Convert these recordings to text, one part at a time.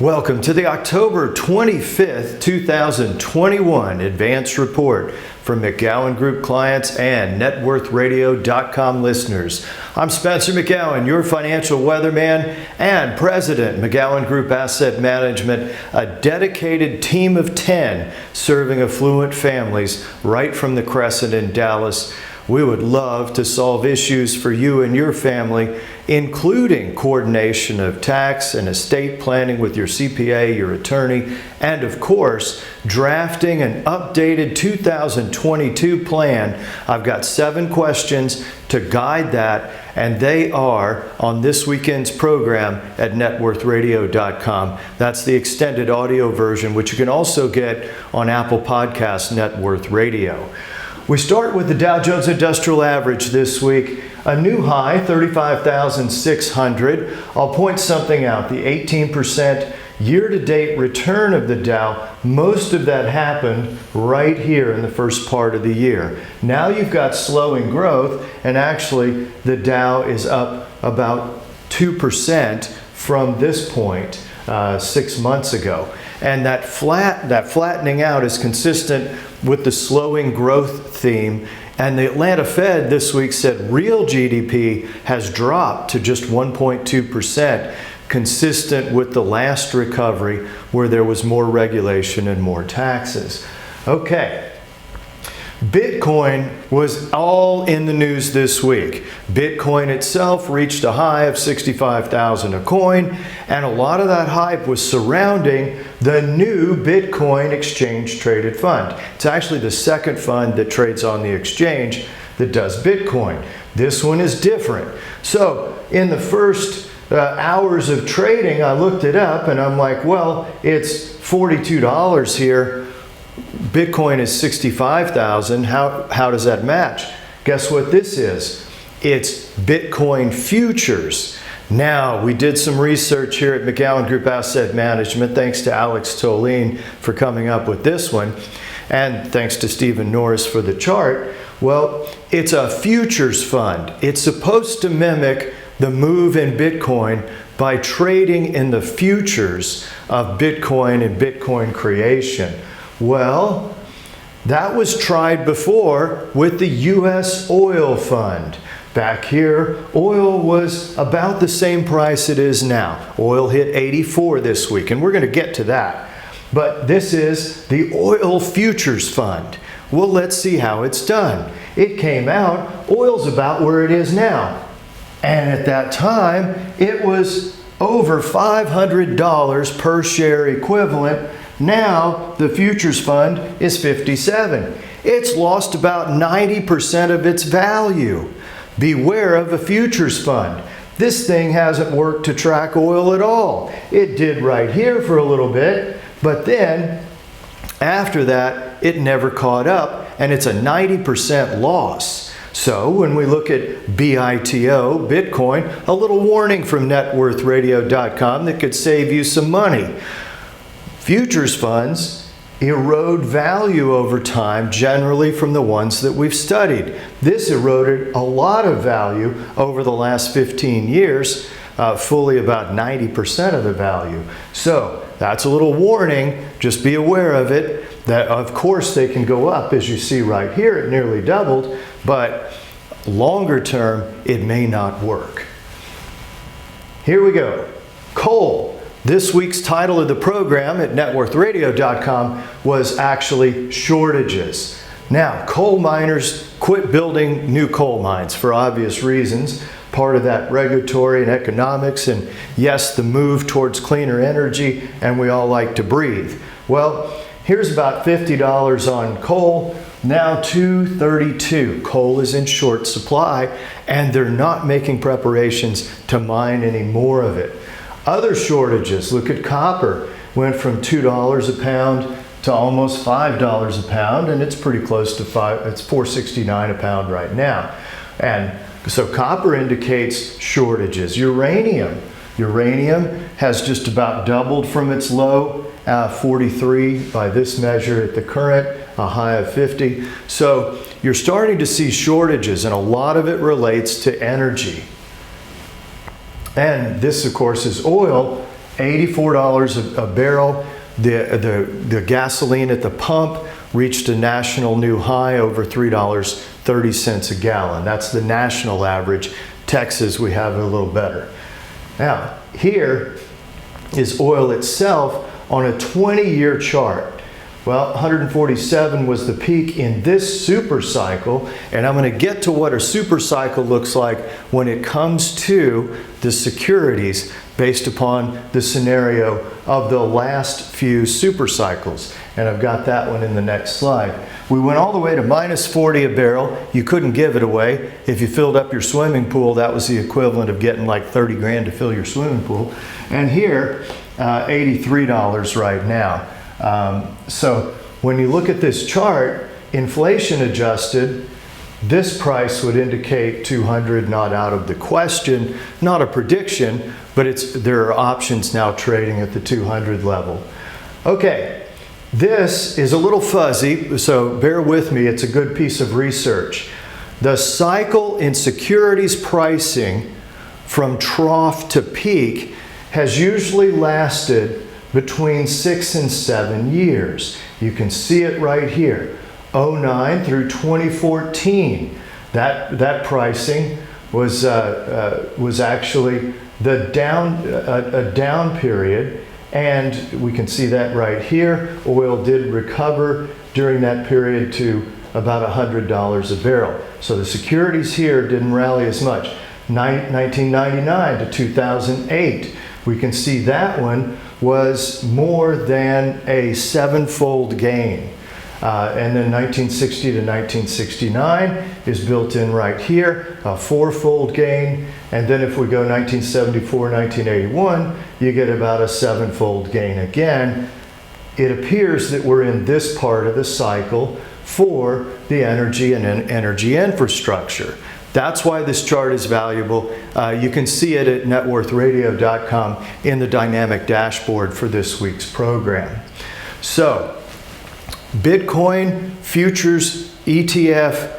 Welcome to the October 25th, 2021 Advanced Report from McGowanGroup clients and NetWorthRadio.com listeners. I'm Spencer McGowan, your financial weatherman and President, McGowanGroup Asset Management, a dedicated team of 10 serving affluent families right from the Crescent in Dallas. We would love to solve issues for you and your family, including coordination of tax and estate planning with your CPA, your attorney, and of course, drafting an updated 2022 plan. I've got 7 questions to guide that, and they are on this weekend's program at NetWorthRadio.com. That's the extended audio version, which you can also get on Apple Podcasts, Net Worth Radio. We start with the Dow Jones Industrial Average this week. A new high, 35,600. I'll point something out. The 18% year-to-date return of the Dow, most of that happened right here in the first part of the year. Now you've got slowing growth, and actually the Dow is up about 2% from this point 6 months ago. And that flattening out is consistent with the slowing growth theme. And the Atlanta Fed this week said real GDP has dropped to just 1.2%, consistent with the last recovery where there was more regulation and more taxes. Okay. Bitcoin was all in the news this week. Bitcoin itself reached a high of 65,000 a coin, and a lot of that hype was surrounding the new Bitcoin exchange traded fund. It's actually the second fund that trades on the exchange that does Bitcoin. This one is different. So in the first hours of trading, I looked it up and I'm like, well, it's $42 here. Bitcoin is 65,000. How does that match? Guess what this is? It's Bitcoin futures. Now, we did some research here at McGowanGroup Asset Management. Thanks to Alex Tolene for coming up with this one. And thanks to Stephen Norris for the chart. Well, it's a futures fund. It's supposed to mimic the move in Bitcoin by trading in the futures of Bitcoin and Bitcoin creation. Well, that was tried before with the U.S. oil fund. Back here, oil was about the same price it is now. Oil hit 84 this week, and we're going to get to that. But this is the oil futures fund. Well, let's see how it's done. It came out, oil's about where it is now. And at that time, it was over $500 per share equivalent. Now, the futures fund is 57. It's lost about 90% of its value. Beware of a futures fund. This thing hasn't worked to track oil at all. It did right here for a little bit, but then after that, it never caught up, and it's a 90% loss. So when we look at BITO, Bitcoin, a little warning from NetWorthRadio.com that could save you some money. Futures funds erode value over time, generally from the ones that we've studied. This eroded a lot of value over the last 15 years, fully about 90% of the value. So that's a little warning. Just be aware of it. That of course they can go up, as you see right here, it nearly doubled, but longer term, it may not work. Here we go. Coal. This week's title of the program at NetWorthRadio.com was actually shortages. Now, coal miners quit building new coal mines for obvious reasons. Part of that regulatory and economics, and yes, the move towards cleaner energy, and we all like to breathe. Well, here's about $50 on coal, now $2.32. Coal is in short supply, and they're not making preparations to mine any more of it. Other shortages, look at copper, went from $2 a pound to almost $5 a pound, and it's pretty close to it's $4.69 a pound right now. And so copper indicates shortages. Uranium has just about doubled from its low, 43 by this measure at the current, a high of 50. So you're starting to see shortages, and a lot of it relates to energy. And this, of course, is oil. $84 a barrel. The gasoline at the pump reached a national new high over $3.30 a gallon. That's the national average. Texas, we have it a little better. Now, here is oil itself on a 20-year chart. Well, 147 was the peak in this super cycle, and I'm going to get to what a super cycle looks like when it comes to the securities based upon the scenario of the last few super cycles. And I've got that one in the next slide. We went all the way to minus 40 a barrel. You couldn't give it away. If you filled up your swimming pool, that was the equivalent of getting like 30 grand to fill your swimming pool. And here, $83 right now. So when you look at this chart, inflation adjusted, this price would indicate 200 not out of the question, not a prediction, but there are options now trading at the 200 level. Okay, this is a little fuzzy, so bear with me, it's a good piece of research. The cycle in securities pricing from trough to peak has usually lasted between 6 and 7 years. You can see it right here, 09 through 2014. That pricing was actually a down period, and we can see that right here. Oil did recover during that period to about $100 a barrel. So the securities here didn't rally as much. 1999 to 2008, we can see that one was more than a 7-fold gain. And then 1960 to 1969 is built in right here, a 4-fold gain. And then if we go 1974, 1981, you get about a 7-fold gain again. It appears that we're in this part of the cycle for the energy and energy infrastructure. That's why this chart is valuable. You can see it at networthradio.com in the dynamic dashboard for this week's program. So, Bitcoin futures ETF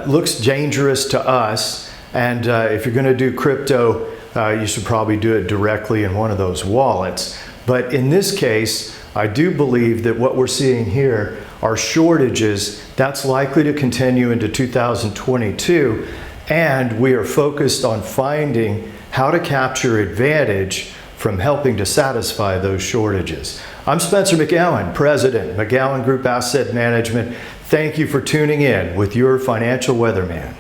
looks dangerous to us, and if you're going to do crypto, you should probably do it directly in one of those wallets. But in this case, I do believe that what we're seeing here are shortages. That's likely to continue into 2022, and we are focused on finding how to capture advantage from helping to satisfy those shortages. I'm Spencer McGowan, President, McGowanGroup Asset Management. Thank you for tuning in with your financial weatherman.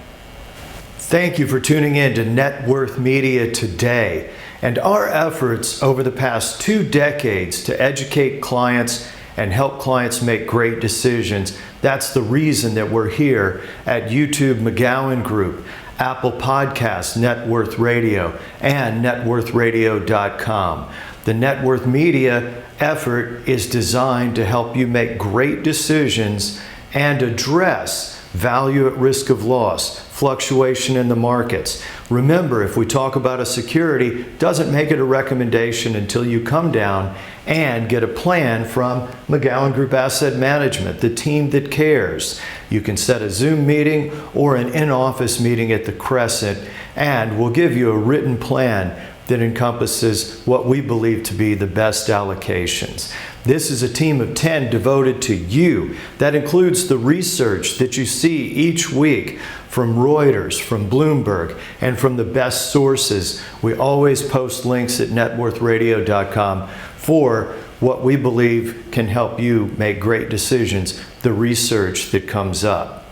Thank you for tuning in to Net Worth Media today and our efforts over the past 2 decades to educate clients and help clients make great decisions. That's the reason that we're here at YouTube McGowanGroup, Apple Podcasts, Net Worth Radio, and networthradio.com. The Net Worth Media effort is designed to help you make great decisions and address value at risk of loss, fluctuation in the markets. Remember, if we talk about a security, doesn't make it a recommendation until you come down and get a plan from McGowanGroup Asset Management, the team that cares. You can set a Zoom meeting or an in-office meeting at the Crescent, and we'll give you a written plan that encompasses what we believe to be the best allocations. This is a team of 10 devoted to you. That includes the research that you see each week from Reuters, from Bloomberg, and from the best sources. We always post links at networthradio.com for what we believe can help you make great decisions, the research that comes up.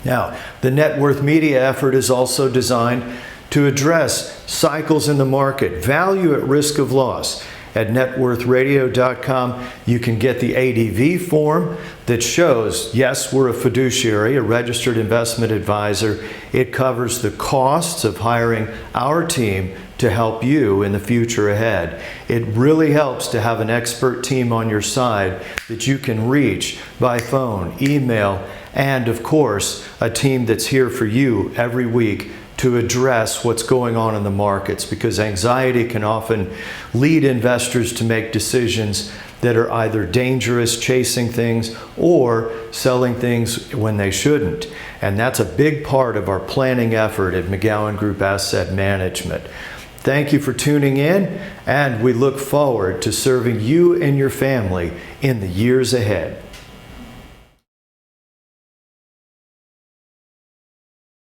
Now, the Net Worth Media effort is also designed to address cycles in the market, value at risk of loss. At networthradio.com, you can get the ADV form that shows, yes, we're a fiduciary, a registered investment advisor. It covers the costs of hiring our team to help you in the future ahead. It really helps to have an expert team on your side that you can reach by phone, email, and of course, a team that's here for you every week to address what's going on in the markets, because anxiety can often lead investors to make decisions that are either dangerous, chasing things, or selling things when they shouldn't. And that's a big part of our planning effort at McGowanGroup Asset Management. Thank you for tuning in, and we look forward to serving you and your family in the years ahead.